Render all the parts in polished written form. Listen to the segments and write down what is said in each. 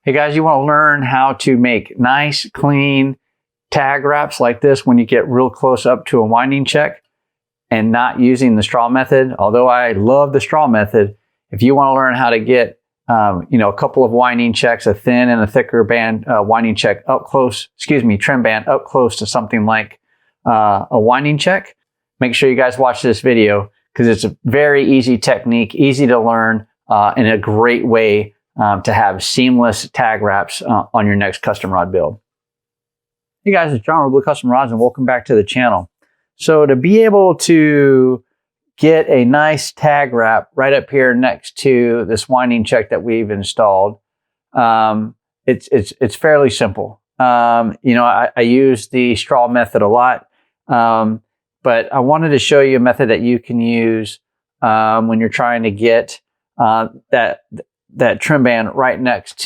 Hey guys, you want to learn how to make nice, clean tag wraps like this when you get real close up to a winding check and not using the straw method? Although I love the straw method, if you want to learn how to get a couple of winding checks, a thin and a thicker band winding check up close, trim band up close to something like a winding check, make sure you guys watch this video because it's a very easy technique, easy to learn, and a great way to have seamless tag wraps on your next custom rod build. Hey guys, it's John with ReelBlue Custom Rods and welcome back to the channel. So to be able to get a nice tag wrap right up here next to this winding check that we've installed, it's fairly simple. I use the straw method a lot, but I wanted to show you a method that you can use when you're trying to get that trim band right up next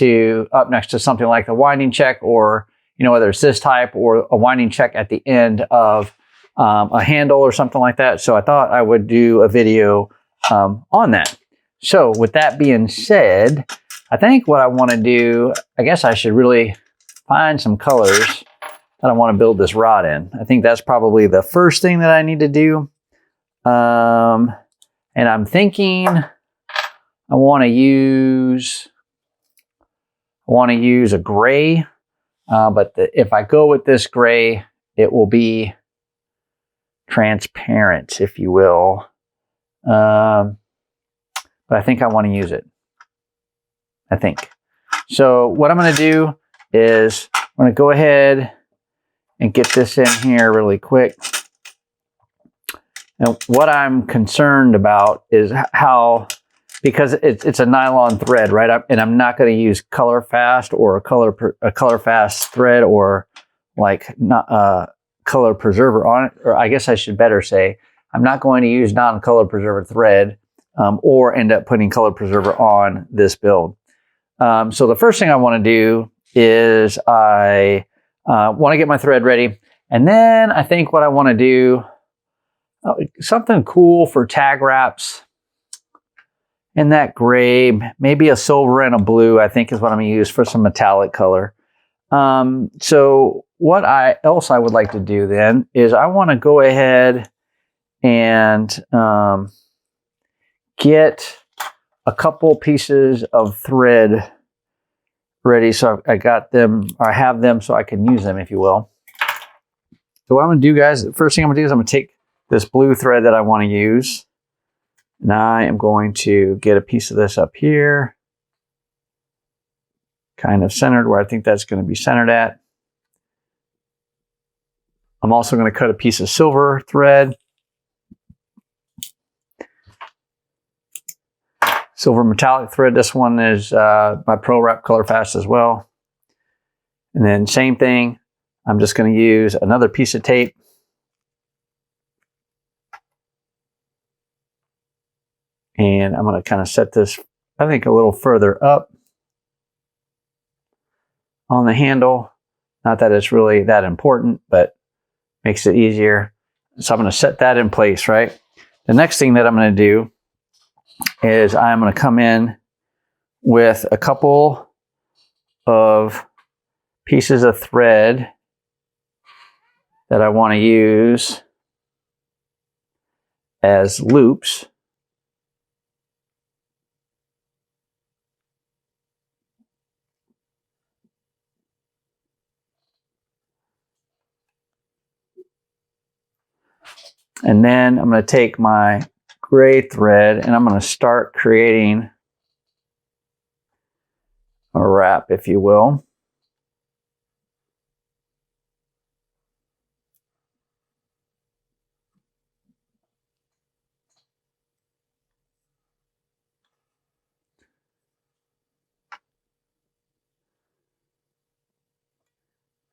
to something like the winding check, or whether it's this type or a winding check at the end of a handle or something like that. So I thought I would do a video on that. So with that being said, I think what I want to do, I guess I should really find some colors that I want to build this rod in. I think that's probably the first thing that I need to do. And I'm thinking I want to use a gray, but if I go with this gray, it will be transparent, if you will. But I think I want to use it. I think. So what I'm going to do is I'm going to go ahead and get this in here really quick. And what I'm concerned about is how, because it's a nylon thread, right? And I'm not going to use color fast or a color fast thread, or like not color preserver on it. Or I guess I should better say, I'm not going to use non-color preserver thread or end up putting color preserver on this build. So the first thing I want to do is I want to get my thread ready. And then I think what I want to do, something cool for tag wraps in that gray, maybe a silver and a blue, I think is what I'm going to use for some metallic color. So what else I would like to do then is I want to go ahead and get a couple pieces of thread ready. So I got them, or I have them so I can use them, if you will. So what I'm going to do, guys, the first thing I'm going to do is I'm going to take this blue thread that I want to use, and I am going to get a piece of this up here, kind of centered where I think that's going to be centered at. I'm also going to cut a piece of silver thread, silver metallic thread. This one is my Pro Wrap Color Fast as well. And then same thing, I'm just going to use another piece of tape. And I'm going to kind of set this, I think, a little further up on the handle. Not that it's really that important, but makes it easier. So I'm going to set that in place, right? The next thing that I'm going to do is I'm going to come in with a couple of pieces of thread that I want to use as loops. And then I'm going to take my gray thread and I'm going to start creating a wrap, if you will.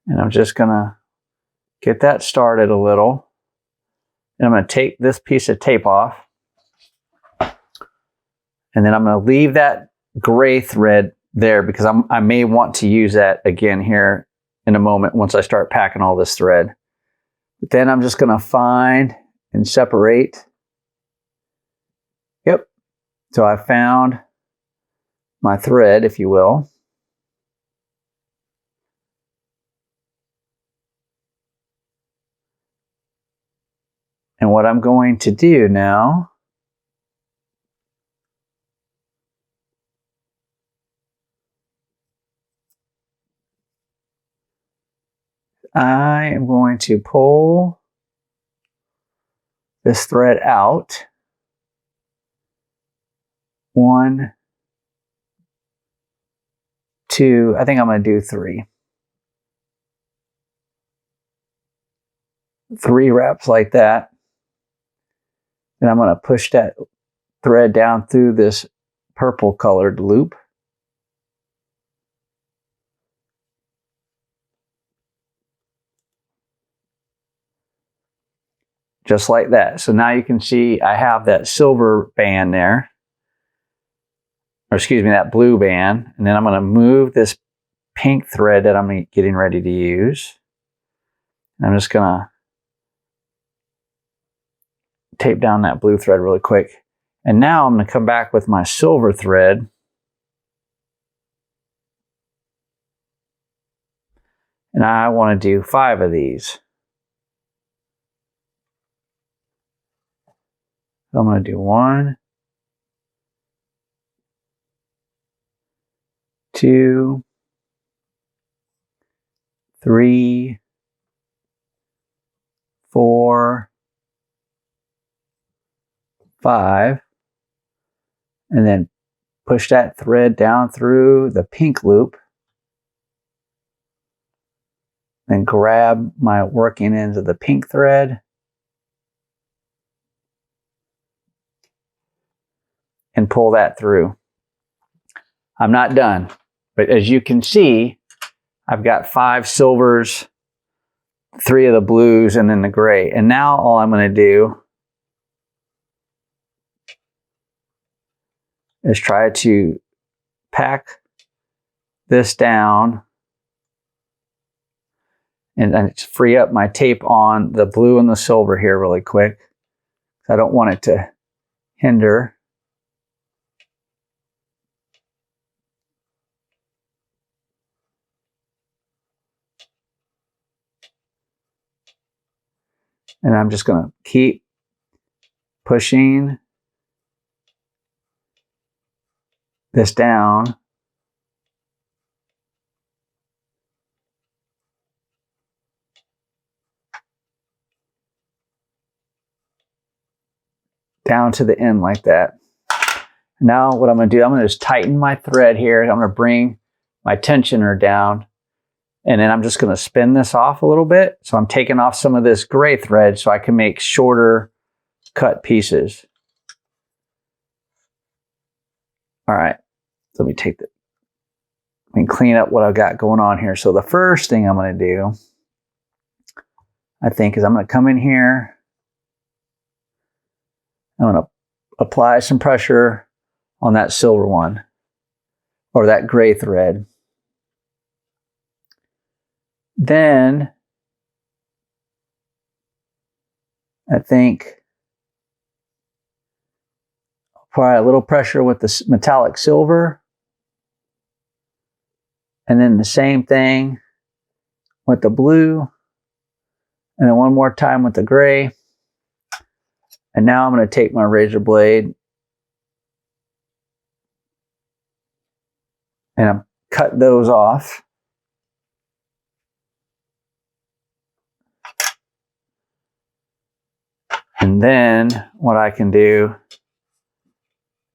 And I'm just going to get that started a little. And I'm going to take this piece of tape off. And then I'm going to leave that gray thread there because I may want to use that again here in a moment once I start packing all this thread. But then I'm just going to find and separate. Yep. So I found my thread, if you will. And what I'm going to do now I am going to pull this thread out. 1, 2, I think I'm going to do 3. 3 wraps like that. And I'm going to push that thread down through this purple colored loop. Just like that. So now you can see I have that silver band there. Or excuse me, that blue band. And then I'm going to move this pink thread that I'm getting ready to use. I'm just going to tape down that blue thread really quick. And now I'm going to come back with my silver thread. And I want to do 5 of these. So I'm going to do 1, 2, 3, 4, 5, and then push that thread down through the pink loop. Then grab my working ends of the pink thread and pull that through. I'm not done, but as you can see, I've got 5 silvers, 3 of the blues, and then the gray. And now all I'm going to do is try to pack this down and free up my tape on the blue and the silver here really quick. I don't want it to hinder. And I'm just going to keep pushing this down. Down to the end like that. Now what I'm going to do, I'm going to just tighten my thread here. I'm going to bring my tensioner down. And then I'm just going to spin this off a little bit. So I'm taking off some of this gray thread so I can make shorter cut pieces. All right, so let me take that and clean up what I've got going on here. So the first thing I'm going to do, I think, is I'm going to come in here. I'm going to apply some pressure on that silver one or that gray thread. Then I think apply a little pressure with the metallic silver. And then the same thing with the blue. And then one more time with the gray. And now I'm going to take my razor blade and cut those off. And then what I can do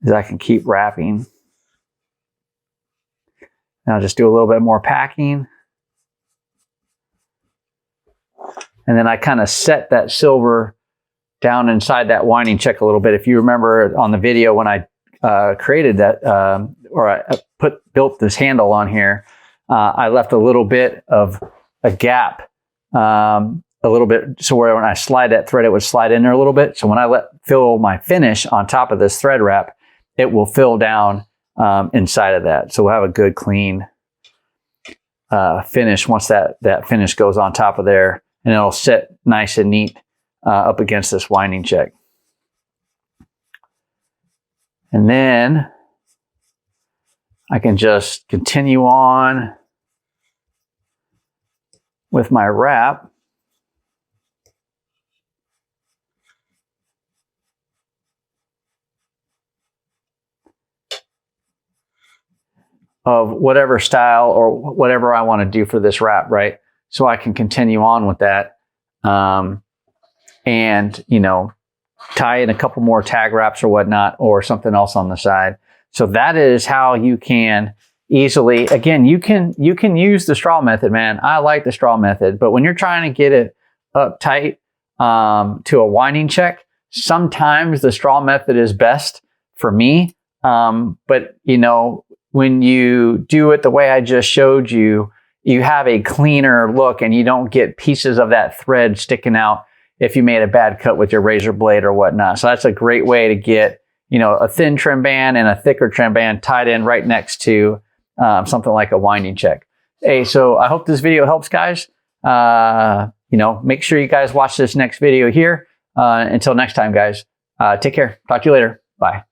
is I can keep wrapping. Now just do a little bit more packing. And then I kind of set that silver down inside that winding check a little bit. If you remember on the video when I created that, or I built this handle on here, I left a little bit of a gap, a little bit, so where when I slide that thread, it would slide in there a little bit. So when I fill my finish on top of this thread wrap, it will fill down inside of that. So we'll have a good clean finish once that finish goes on top of there, and it'll sit nice and neat up against this winding check. And then I can just continue on with my wrap. whatever style or whatever I want to do for this wrap, right? So I can continue on with that. And, you know, tie in a couple more tag wraps or whatnot, or something else on the side. So that is how you can easily, again, you can use the straw method, man. I like the straw method, but when you're trying to get it up tight to a winding check, sometimes the straw method is best for me. But you know, when you do it the way I just showed you, you have a cleaner look and you don't get pieces of that thread sticking out if you made a bad cut with your razor blade or whatnot. So that's a great way to get, you know, a thin trim band and a thicker trim band tied in right next to something like a winding check. Hey, so I hope this video helps, guys. You know, make sure you guys watch this next video here. Until next time, guys, take care. Talk to you later. Bye.